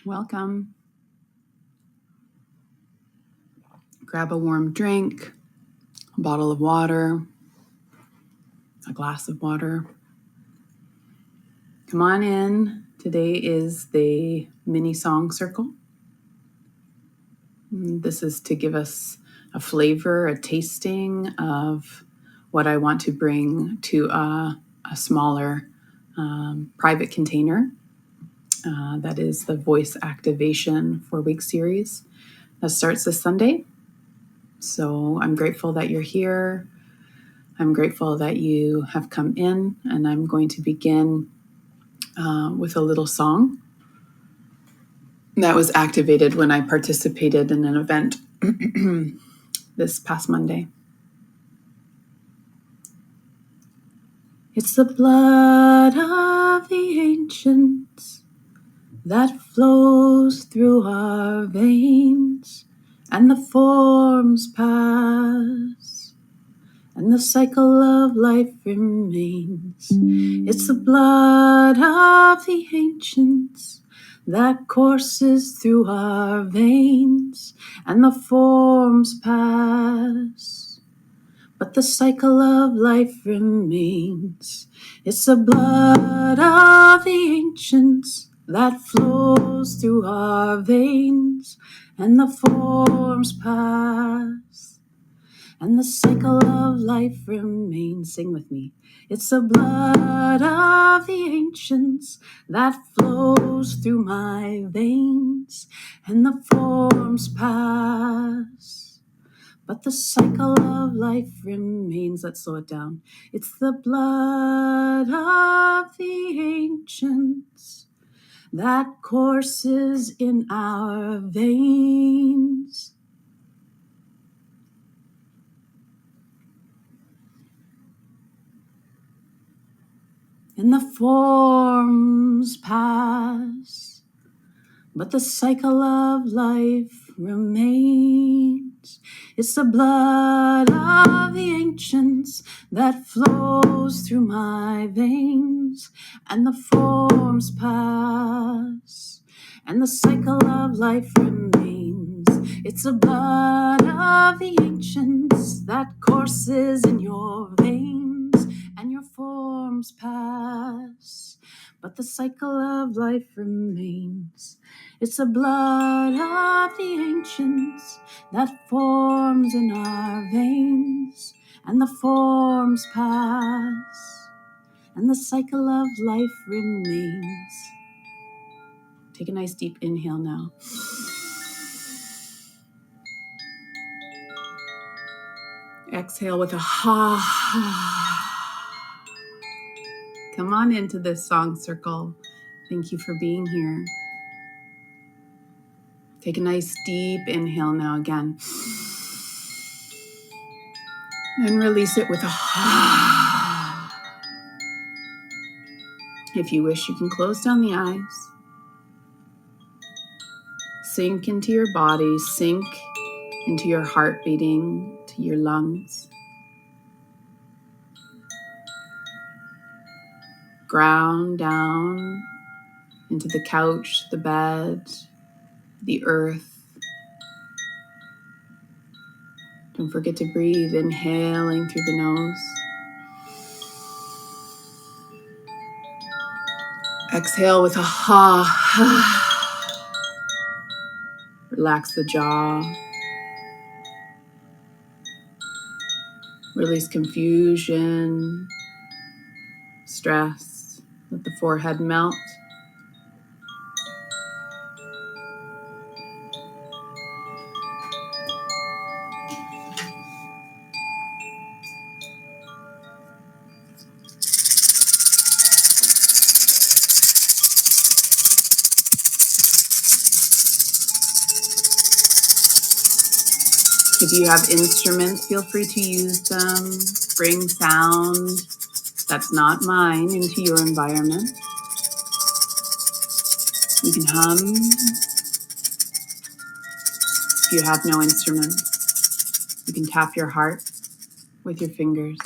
Welcome. Grab a warm drink, a bottle of water, a glass of water. Come on in. Today is the mini song circle. This is to give us a flavor, a tasting of what I want to bring to a smaller private container. That is the voice activation 4-week series that starts this Sunday. So I'm grateful that you're here. I'm grateful that you have come in, and I'm going to begin with a little song that was activated when I participated in an event this past Monday. It's the blood of the ancients that flows through our veins, and the forms pass, and the cycle of life remains. It's the blood of the ancients that courses through our veins, and the forms pass, but the cycle of life remains. It's the blood of the ancients that flows through our veins, and the forms pass, and the cycle of life remains. Sing with me. It's the blood of the ancients that flows through my veins, and the forms pass, but the cycle of life remains. Let's slow it down. It's the blood of the ancients that courses in our veins, and the forms pass, but the cycle of life remains. It's the blood of the ancients that flows through my veins, and the forms pass, and the cycle of life remains. It's the blood of the ancients that courses in your veins, and your forms pass, but the cycle of life remains. It's the blood of the ancients that forms in our veins, and the forms pass, and the cycle of life remains. Take a nice deep inhale now. Exhale with a ha. Come on into this song circle. Thank you for being here. Take a nice deep inhale now again. And release it with a ha. If you wish, you can close down the eyes. Sink into your body, sink into your heart beating, to your lungs. Ground down into the couch, the bed, the earth. Don't forget to breathe, inhaling through the nose. Exhale with a ha. Relax the jaw. Release confusion, stress. Let the forehead melt. If you have instruments, feel free to use them. Bring sound that's not mine into your environment. You can hum if you have no instrument. You can tap your heart with your fingers.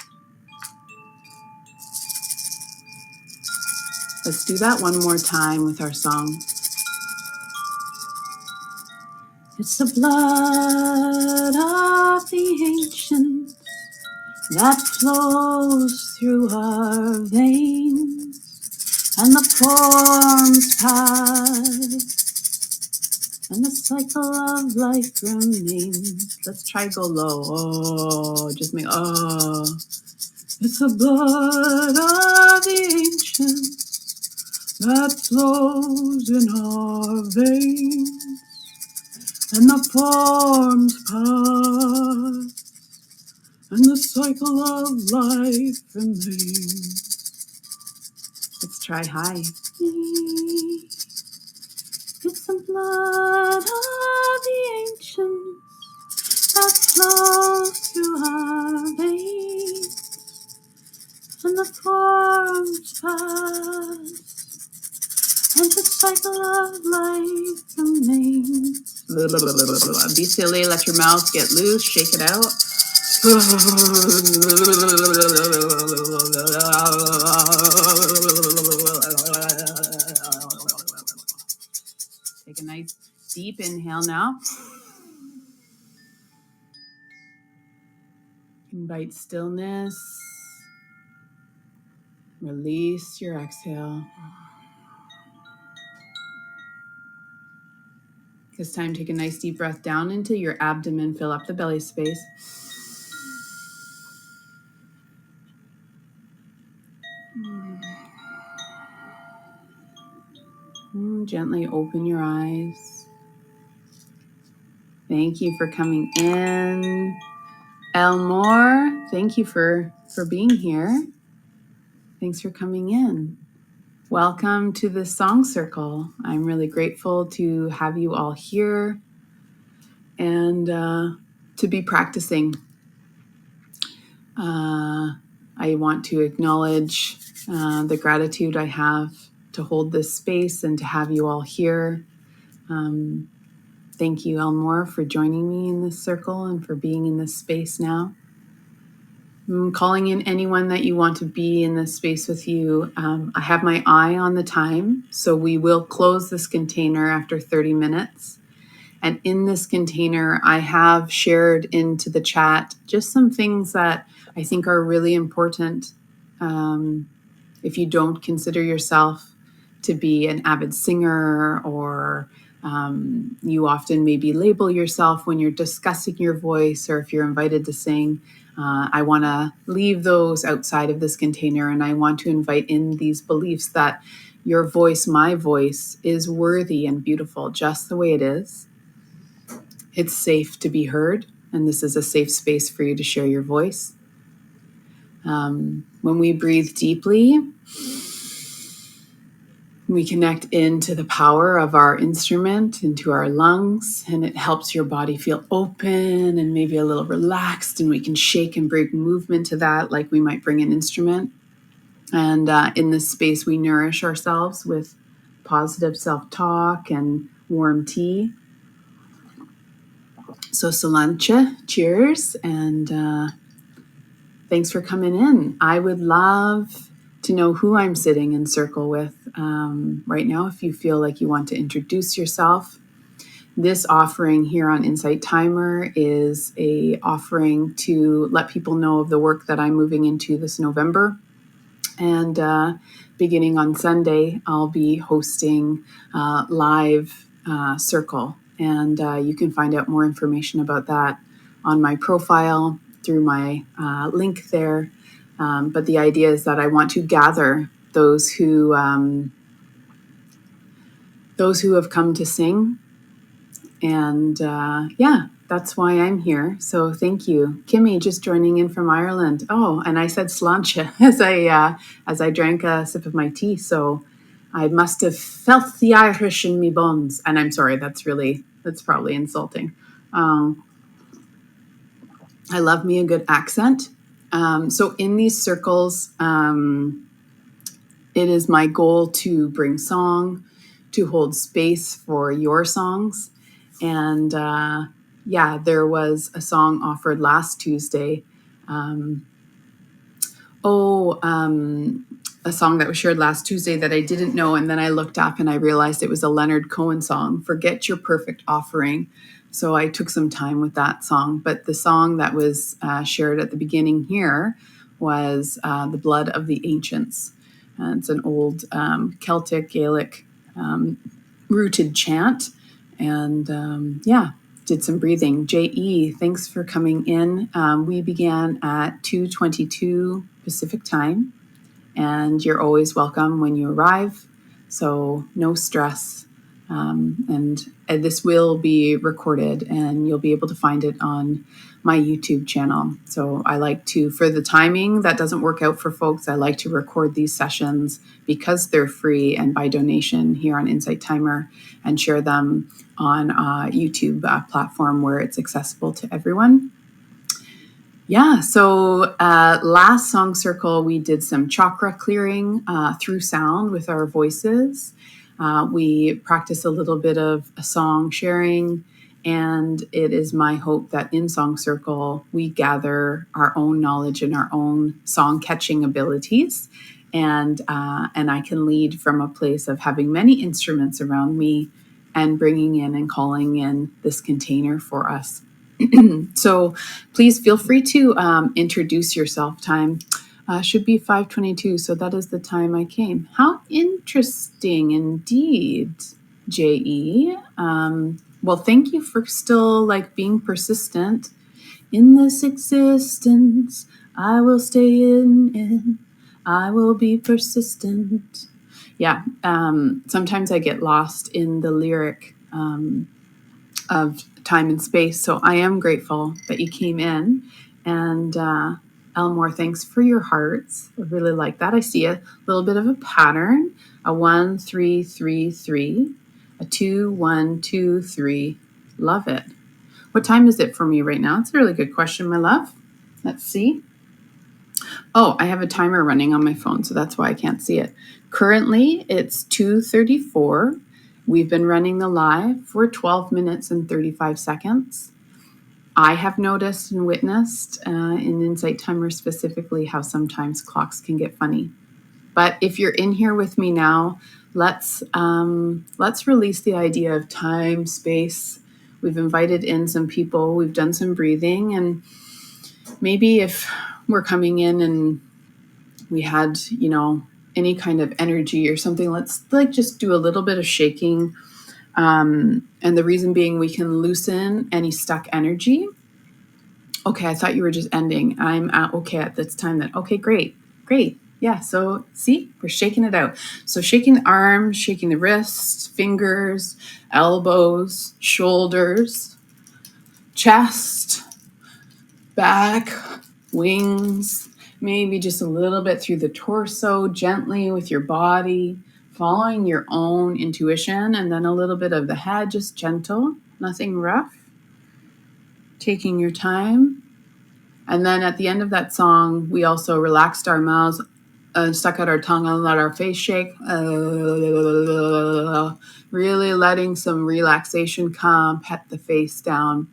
Let's do that one more time with our song. It's the blood of the ancients that flows through our veins, and the forms pass, and the cycle of life remains. Let's try go low. Oh, just make, oh. It's the blood of the ancients that flows in our veins, and the forms pass, and the cycle of life remains. Let's try high. It's the blood of the ancients that flows through our veins, and the forms pass, and the cycle of life remains. Be silly, let your mouth get loose, shake it out. Take a nice deep inhale now. Invite stillness. Release your exhale. This time, take a nice deep breath down into your abdomen. Fill up the belly space. Gently open your eyes. Thank you for coming in. Elmore, thank you for being here. Thanks for coming in. Welcome to the Song Circle. I'm really grateful to have you all here and to be practicing. I want to acknowledge the gratitude I have to hold this space and to have you all here. Thank you, Elmore, for joining me in this circle and for being in this space now. I'm calling in anyone that you want to be in this space with you. I have my eye on the time, so we will close this container after 30 minutes. And in this container, I have shared into the chat just some things that I think are really important. If you don't consider yourself to be an avid singer, or you often maybe label yourself when you're discussing your voice, or if you're invited to sing, I want to leave those outside of this container, and I want to invite in these beliefs that your voice, my voice, is worthy and beautiful just the way it is. It's safe to be heard, and this is a safe space for you to share your voice. When we breathe deeply, we connect into the power of our instrument, into our lungs, and it helps your body feel open and maybe a little relaxed, and we can shake and bring movement to that like we might bring an instrument. And in this space, we nourish ourselves with positive self-talk and warm tea. So Solanche, cheers, and thanks for coming in. I would love to know who I'm sitting in circle with right now. If you feel like you want to introduce yourself, this offering here on Insight Timer is a offering to let people know of the work that I'm moving into this November. And beginning on Sunday, I'll be hosting live circle. And you can find out more information about that on my profile through my link there. But the idea is that I want to gather those who have come to sing. And that's why I'm here. So thank you. Kimmy, just joining in from Ireland. Oh, and I said sláinte as I drank a sip of my tea. So I must have felt the Irish in me bones. And I'm sorry, that's probably insulting. I love me a good accent. So in these circles, it is my goal to bring song, to hold space for your songs. And there was a song offered last Tuesday. a song that was shared last Tuesday that I didn't know, and then I looked up and I realized it was a Leonard Cohen song, Forget Your Perfect Offering. So I took some time with that song. But the song that was shared at the beginning here was The Blood of the Ancients. It's an old Celtic, Gaelic rooted chant. And did some breathing. J.E., thanks for coming in. We began at 2:22 Pacific time, and you're always welcome when you arrive. So no stress. And this will be recorded, and you'll be able to find it on my YouTube channel. So I like to, for the timing that doesn't work out for folks, I like to record these sessions because they're free and by donation here on Insight Timer, and share them on a YouTube platform where it's accessible to everyone. Yeah, so last Song Circle, we did some chakra clearing through sound with our voices. We practiced a little bit of a song sharing, and it is my hope that in Song Circle, we gather our own knowledge and our own song catching abilities. And I can lead from a place of having many instruments around me and bringing in and calling in this container for us. So please feel free to introduce yourself. Time should be 5:22, so that is the time I came. How interesting indeed, J.E. Well, thank you for still being persistent. In this existence, I will stay in it. I will be persistent. Yeah, sometimes I get lost in the lyric of time and space. So I am grateful that you came in. And Elmore, thanks for your hearts. I really like that. I see a little bit of a pattern. A 1, 3, 3, 3. A 2, 1, 2, 3. Love it. What time is it for me right now? It's a really good question, my love. Let's see. Oh, I have a timer running on my phone, so that's why I can't see it. Currently, it's 2:34. We've been running the live for 12 minutes and 35 seconds. I have noticed and witnessed in Insight Timer specifically how sometimes clocks can get funny. But if you're in here with me now, let's release the idea of time, space. We've invited in some people. We've done some breathing, and maybe if we're coming in and we had, any kind of energy or something, let's just do a little bit of shaking. And the reason being, we can loosen any stuck energy. Okay, I thought you were just ending. I'm okay at this time then. Okay, great. Yeah, so see, we're shaking it out. So shaking the arms, shaking the wrists, fingers, elbows, shoulders, chest, back, wings, maybe just a little bit through the torso, gently with your body, following your own intuition, and then a little bit of the head, just gentle, nothing rough, taking your time. And then at the end of that song, we also relaxed our mouths, stuck out our tongue and let our face shake, really letting some relaxation come, pet the face down.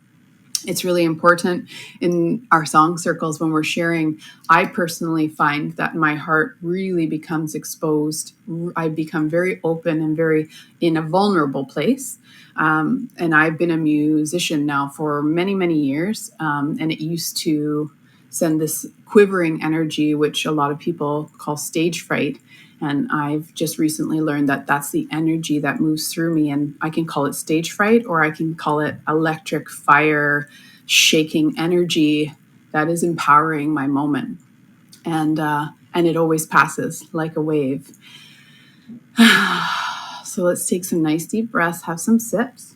It's really important in our song circles when we're sharing. I personally find that my heart really becomes exposed. I become very open and very in a vulnerable place. And I've been a musician now for many, many years. And it used to send this quivering energy, which a lot of people call stage fright. And I've just recently learned that that's the energy that moves through me. And I can call it stage fright, or I can call it electric fire, shaking energy that is empowering my moment. And it always passes like a wave. So let's take some nice deep breaths, have some sips.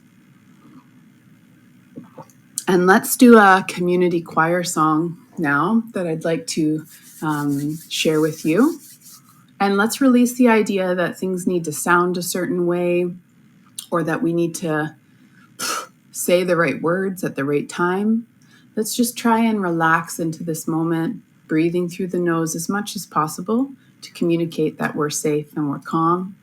And let's do a community choir song now that I'd like to share with you. And let's release the idea that things need to sound a certain way, or that we need to say the right words at the right time. Let's just try and relax into this moment, breathing through the nose as much as possible to communicate that we're safe and we're calm.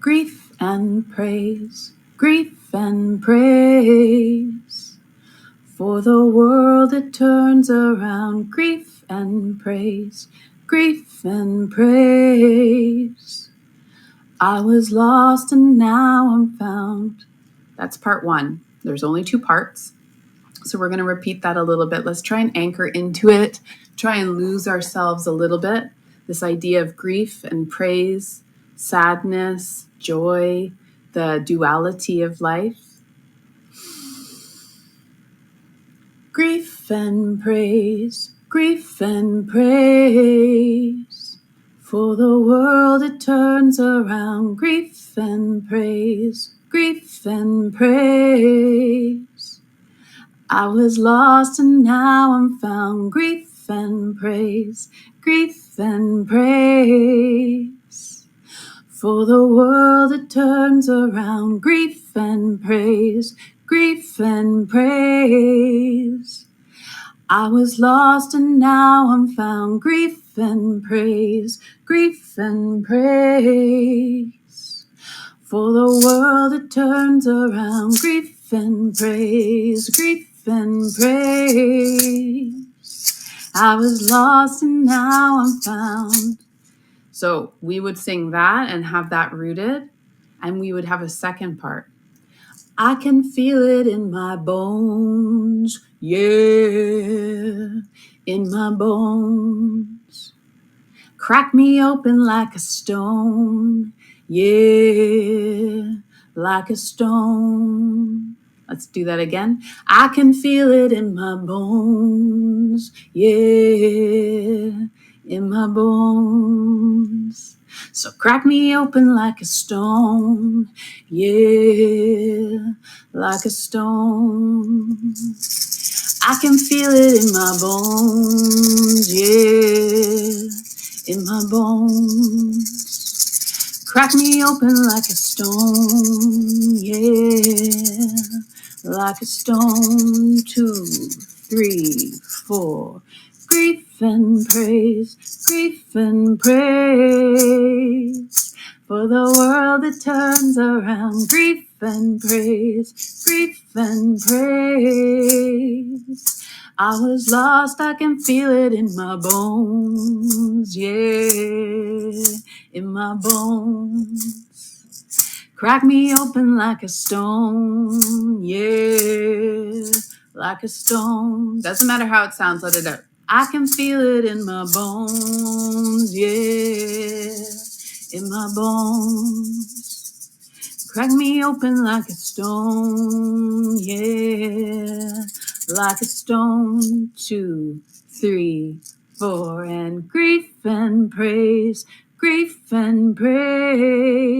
Grief and praise, For the world it turns around, grief and praise, grief and praise. I was lost and now I'm found. That's part one. There's only 2 parts. So we're going to repeat that a little bit. Let's try and anchor into it, try and lose ourselves a little bit. This idea of grief and praise, sadness, joy, the duality of life. Grief and praise, grief and praise. For the world it turns around, grief and praise, grief and praise. I was lost and now I'm found, grief and praise, grief and praise. For the world it turns around, grief and praise, grief and praise. I was lost and now I'm found, grief and praise, grief and praise. For the world it turns around, grief and praise, grief and praise. I was lost and now I'm found. So we would sing that and have that rooted, and we would have a second part. I can feel it in my bones, yeah, in my bones. Crack me open like a stone, yeah, like a stone. Let's do that again. I can feel it in my bones, yeah, in my bones. So crack me open like a stone, yeah, like a stone. I can feel it in my bones, yeah, in my bones. Crack me open like a stone, yeah, like a stone. 2, 3, 4. Grief and praise, grief and praise. For the world it turns around, grief and praise, grief and praise. I was lost, I can feel it in my bones, yeah, in my bones. Crack me open like a stone, yeah, like a stone. Doesn't matter how it sounds, let it out. I can feel it in my bones, yeah, in my bones. Crack me open like a stone, yeah, like a stone. 2, 3, 4, and grief and praise, grief and praise.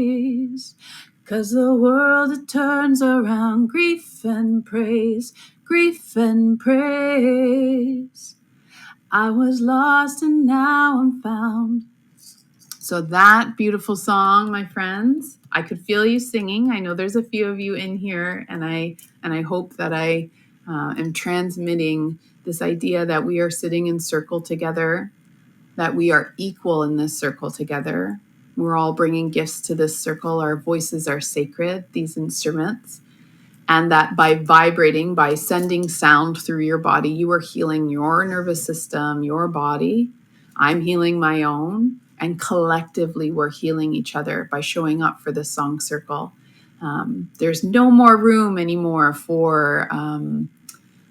'Cause the world it turns around, grief and praise, grief and praise. I was lost and now I'm found. So that beautiful song, my friends, I could feel you singing. I know there's a few of you in here, and I hope that I am transmitting this idea that we are sitting in circle together, that we are equal in this circle together. We're all bringing gifts to this circle. Our voices are sacred, these instruments. And that by vibrating, by sending sound through your body, you are healing your nervous system, your body. I'm healing my own. And collectively, we're healing each other by showing up for this song circle. There's no more room anymore for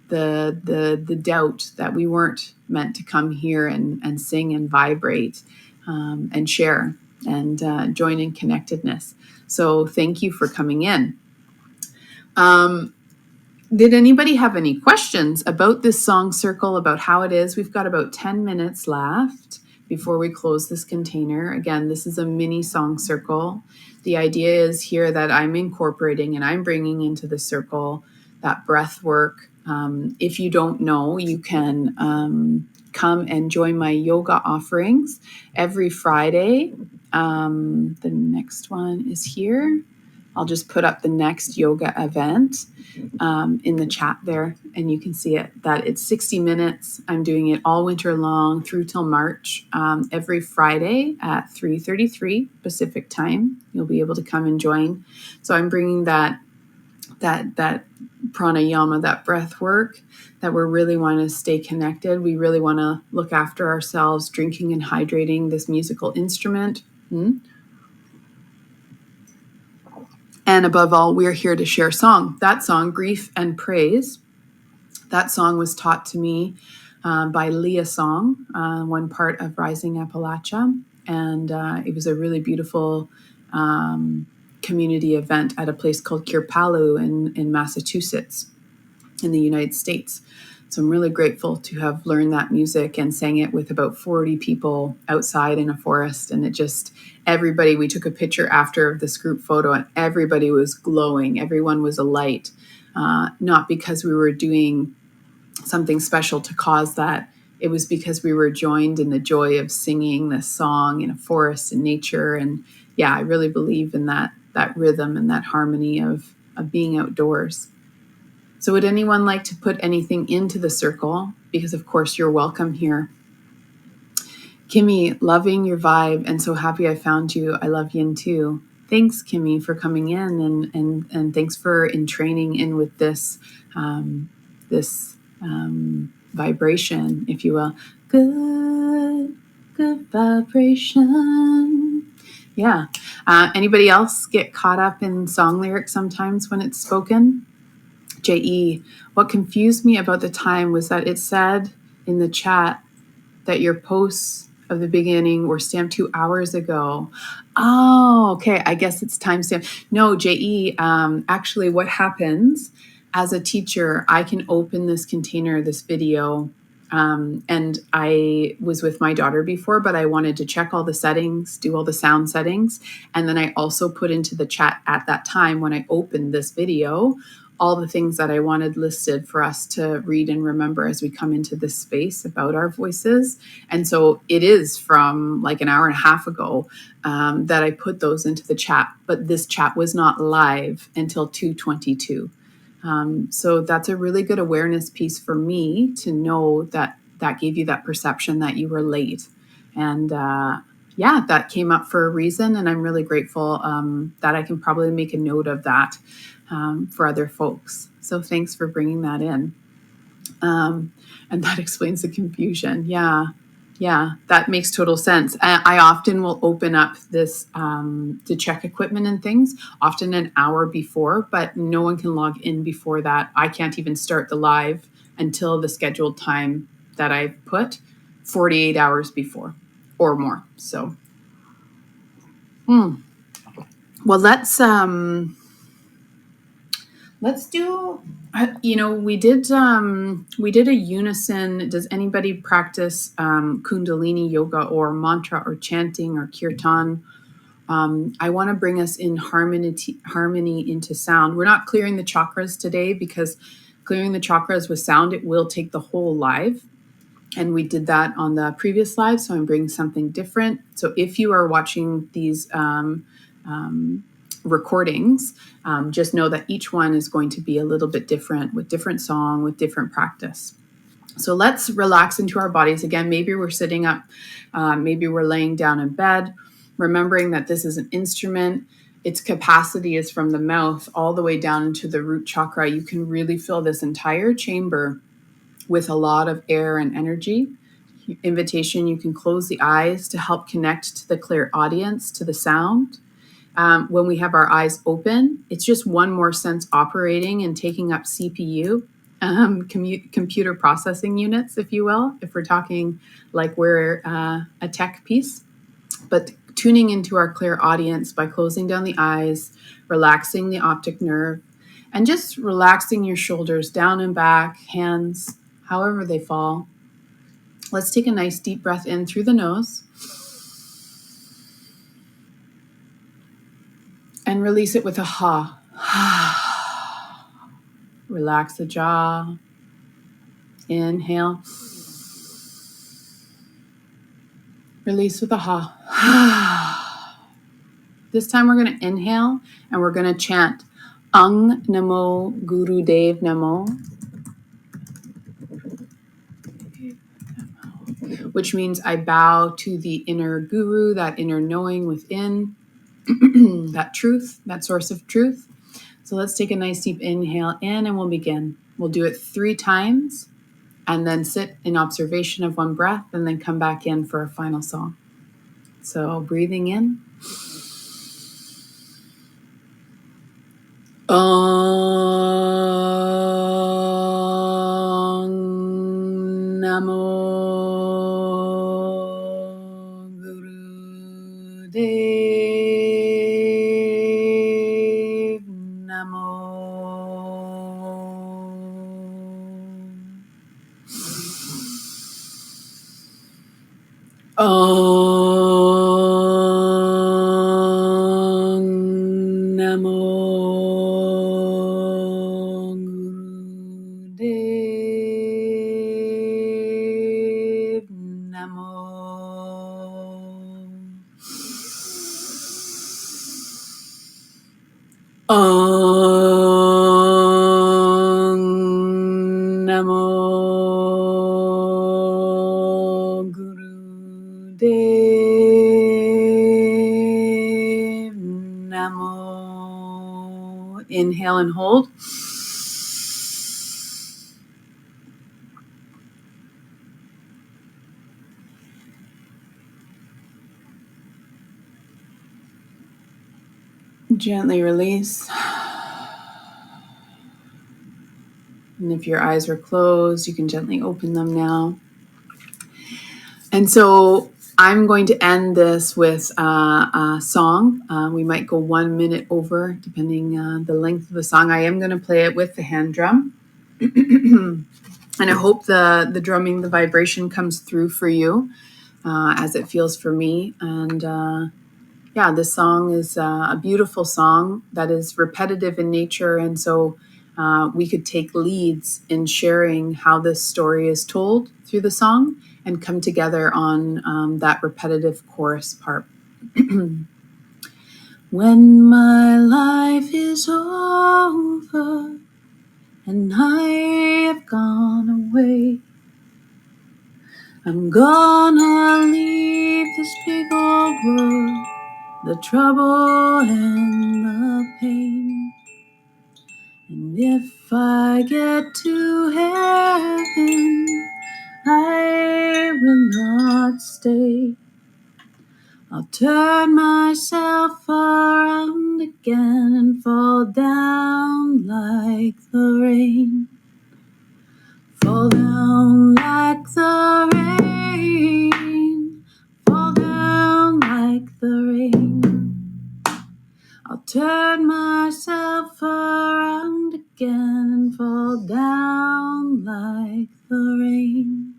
the doubt that we weren't meant to come here and sing and vibrate and share and join in connectedness. So thank you for coming in. Did anybody have any questions about this song circle, about how it is? We've got about 10 minutes left before we close this container. Again, this is a mini song circle. The idea is here that I'm incorporating and I'm bringing into the circle that breath work. If you don't know, you can come and join my yoga offerings every Friday. The next one is here. I'll just put up the next yoga event in the chat there, and you can see it, that it's 60 minutes. I'm doing it all winter long through till March, every Friday at 3:33 Pacific time. You'll be able to come and join. So I'm bringing that pranayama, that breath work, that we really want to stay connected. We really want to look after ourselves, drinking and hydrating this musical instrument. And above all, we're here to share song. That song, Grief and Praise, that song was taught to me by Leah Song, one part of Rising Appalachia. And it was a really beautiful community event at a place called Kirpalu in Massachusetts in the United States. So I'm really grateful to have learned that music and sang it with about 40 people outside in a forest. And it just, everybody, we took a picture after of this group photo and everybody was glowing. Everyone was a light, not because we were doing something special to cause that. It was because we were joined in the joy of singing this song in a forest and nature. And yeah, I really believe in that rhythm and that harmony of being outdoors. So would anyone like to put anything into the circle? Because of course you're welcome here. Kimmy, loving your vibe and so happy I found you. I love Yin too. Thanks, Kimmy, for coming in and thanks for entraining in with this vibration, if you will. Good vibration. Yeah. Anybody else get caught up in song lyrics sometimes when it's spoken? J.E., what confused me about the time was that it said in the chat that your posts of the beginning were stamped 2 hours ago. Oh, okay. I guess it's timestamped. No, J.E., actually what happens as a teacher, I can open this container, this video, and I was with my daughter before, but I wanted to check all the settings, do all the sound settings. And then I also put into the chat at that time when I opened this video, all the things that I wanted listed for us to read and remember as we come into this space about our voices. And so it is from like an hour and a half ago that I put those into the chat, but this chat was not live until 2:22. So that's a really good awareness piece for me to know that that gave you that perception that you were late. And yeah, that came up for a reason. And I'm really grateful that I can probably make a note of that for other folks. So thanks for bringing that in. And that explains the confusion. Yeah, that makes total sense. I often will open up this to check equipment and things, often an hour before, but no one can log in before that. I can't even start the live until the scheduled time that I've put 48 hours before or more. So, well, let's do, we did a unison. Does anybody practice Kundalini yoga or mantra or chanting or kirtan? I want to bring us in harmony into sound. We're not clearing the chakras today because clearing the chakras with sound, it will take the whole live. And we did that on the previous live. So I'm bringing something different. So if you are watching these recordings, just know that each one is going to be a little bit different with different song, with different practice. So let's relax into our bodies again. Maybe we're sitting up, maybe we're laying down in bed, remembering that this is an instrument. Its capacity is from the mouth all the way down into the root chakra. You can really fill this entire chamber with a lot of air and energy. Invitation, you can close the eyes to help connect to the clear audience, to the sound. When we have our eyes open, it's just one more sense operating and taking up CPU, computer processing units, if you will, if we're talking like we're a tech piece. But tuning into our clear audience by closing down the eyes, relaxing the optic nerve, and just relaxing your shoulders down and back, hands, however they fall. Let's take a nice deep breath in through the nose. And release it with a ha. Relax the jaw. Inhale. Release with a ha. This time we're going to inhale and we're going to chant Ang Namo Guru Dev Namo, which means I bow to the inner guru, that inner knowing within, that truth, that source of truth. So let's take a nice deep inhale in and we'll begin. We'll do it 3 times and then sit in observation of one breath and then come back in for a final song. So breathing in. Om Namo Guru Dev Namo. Om Namo Guru Dev Namo. Om Namo Guru Dev Namo. Inhale and hold. Gently release. And if your eyes were closed, you can gently open them now. And so I'm going to end this with a song. We might go 1 minute over, depending the length of the song. I am going to play it with the hand drum. And I hope the drumming, the vibration comes through for you as it feels for me. And yeah, this song is a beautiful song that is repetitive in nature. And so we could take leads in sharing how this story is told through the song and come together on that repetitive chorus part. When my life is over and I have gone away, I'm gonna leave this big old world, the trouble and the pain. And if I get to heaven, I will not stay. I'll turn myself around again and fall down like the rain. Fall down like the rain. Fall down like the rain. I'll turn myself around again and fall down like the rain.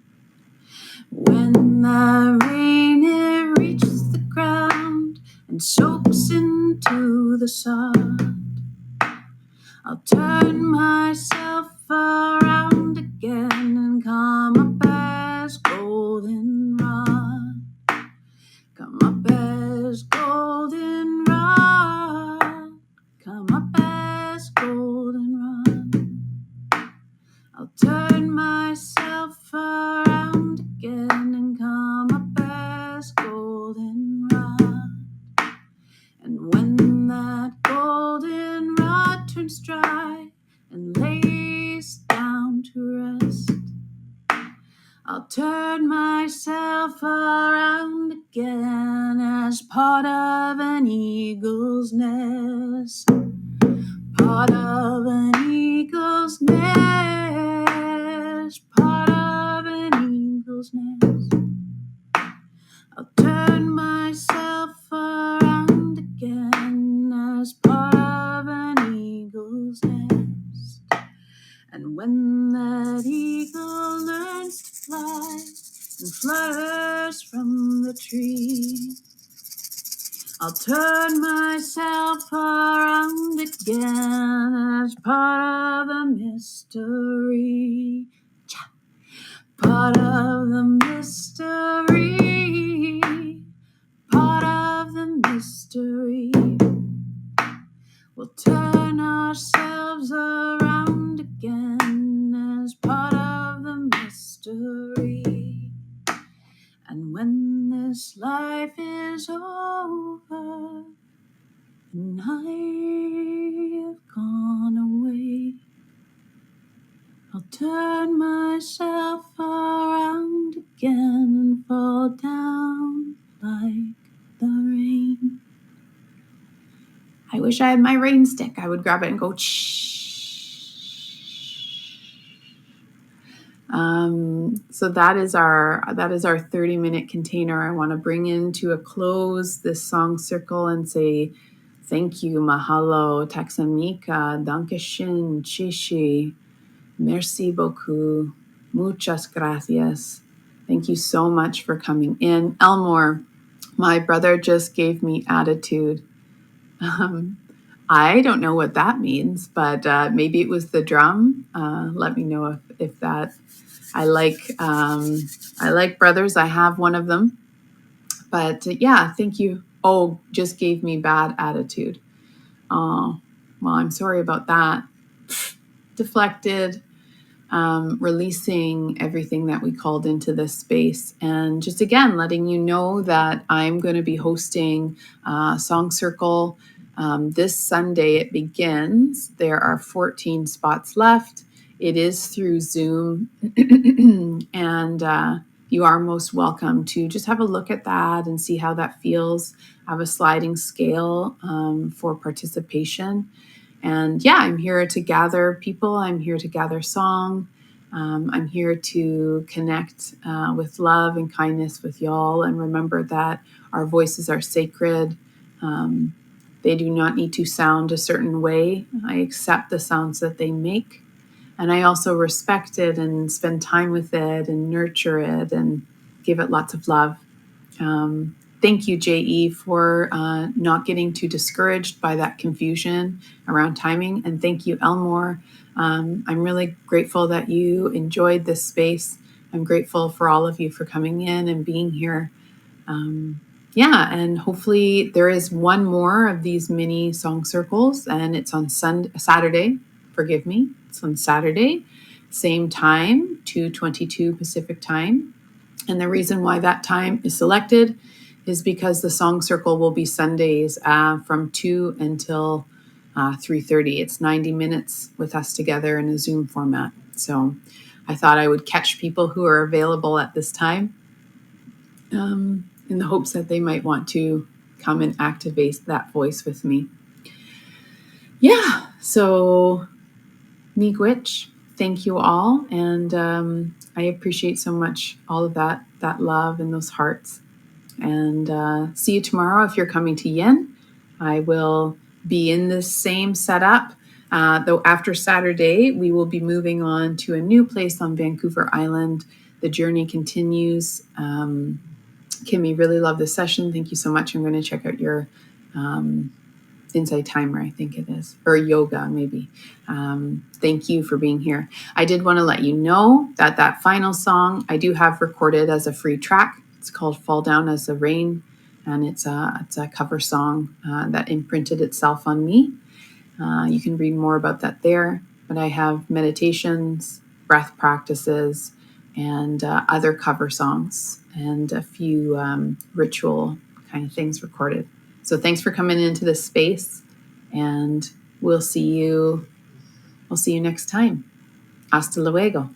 When the rain, it reaches the ground and soaks into the sod, I'll turn myself around again and come up as goldenrod. Come up as goldenrod. Come up as goldenrod. I'll turn myself around again and come up as goldenrod. And when that goldenrod turns dry and lays down to rest, I'll turn myself around again as part of an eagle's nest. Part of an eagle's nest. Part of an eagle's nest. I'll turn myself around again as part of an eagle's nest. And when that eagle learns to fly and flutters from the tree, I'll turn myself around again as part of the mystery. Part of the mystery. Part of the mystery. We'll turn ourselves around again as part of the mystery. And when this life is over and I've gone away. I'll turn myself around again and fall down like the rain. I wish I had my rain stick. I would grab it and go so that is our 30-minute container. I want to bring into a close this song circle and say thank you, mahalo, taxamika, dankeschön, chishi, merci beaucoup, muchas gracias. Thank you so much for coming in. Elmore, my brother just gave me attitude. I don't know what that means, but maybe it was the drum. Let me know if that. I like brothers. I have one of them, but yeah, thank you. Oh, just gave me bad attitude. Oh, well, I'm sorry about that. Deflected. Releasing everything that we called into this space. And just again, letting you know that I'm going to be hosting Song Circle this Sunday. It begins. There are 14 spots left. It is through Zoom. And you are most welcome to just have a look at that and see how that feels. I have a sliding scale for participation. And yeah, I'm here to gather people. I'm here to gather song. I'm here to connect with love and kindness with y'all. And remember that our voices are sacred. They do not need to sound a certain way. I accept the sounds that they make. And I also respect it and spend time with it and nurture it and give it lots of love. Thank you, J.E., for not getting too discouraged by that confusion around timing. And thank you, Elmore. I'm really grateful that you enjoyed this space. I'm grateful for all of you for coming in and being here. And hopefully there is one more of these mini song circles, and it's on Saturday. Forgive me. It's on Saturday, same time, 2:22 Pacific time. And the reason why that time is selected is because the song circle will be Sundays from 2 until 3:30. It's 90 minutes with us together in a Zoom format. So I thought I would catch people who are available at this time in the hopes that they might want to come and activate that voice with me. Yeah, so miigwech, thank you all. And I appreciate so much all of that love and those hearts. And see you tomorrow if you're coming to Yen. I will be in this same setup. Though after Saturday, we will be moving on to a new place on Vancouver Island. The journey continues. Kimmy, really love this session. Thank you so much. I'm going to check out your Insight Timer, I think it is, or yoga maybe. Thank you for being here. I did want to let you know that final song I do have recorded as a free track. It's called Fall Down as the Rain, and it's a cover song that imprinted itself on me. You can read more about that there, but I have meditations, breath practices, and other cover songs, and a few ritual kind of things recorded. So thanks for coming into this space, and we'll see you next time. Hasta luego.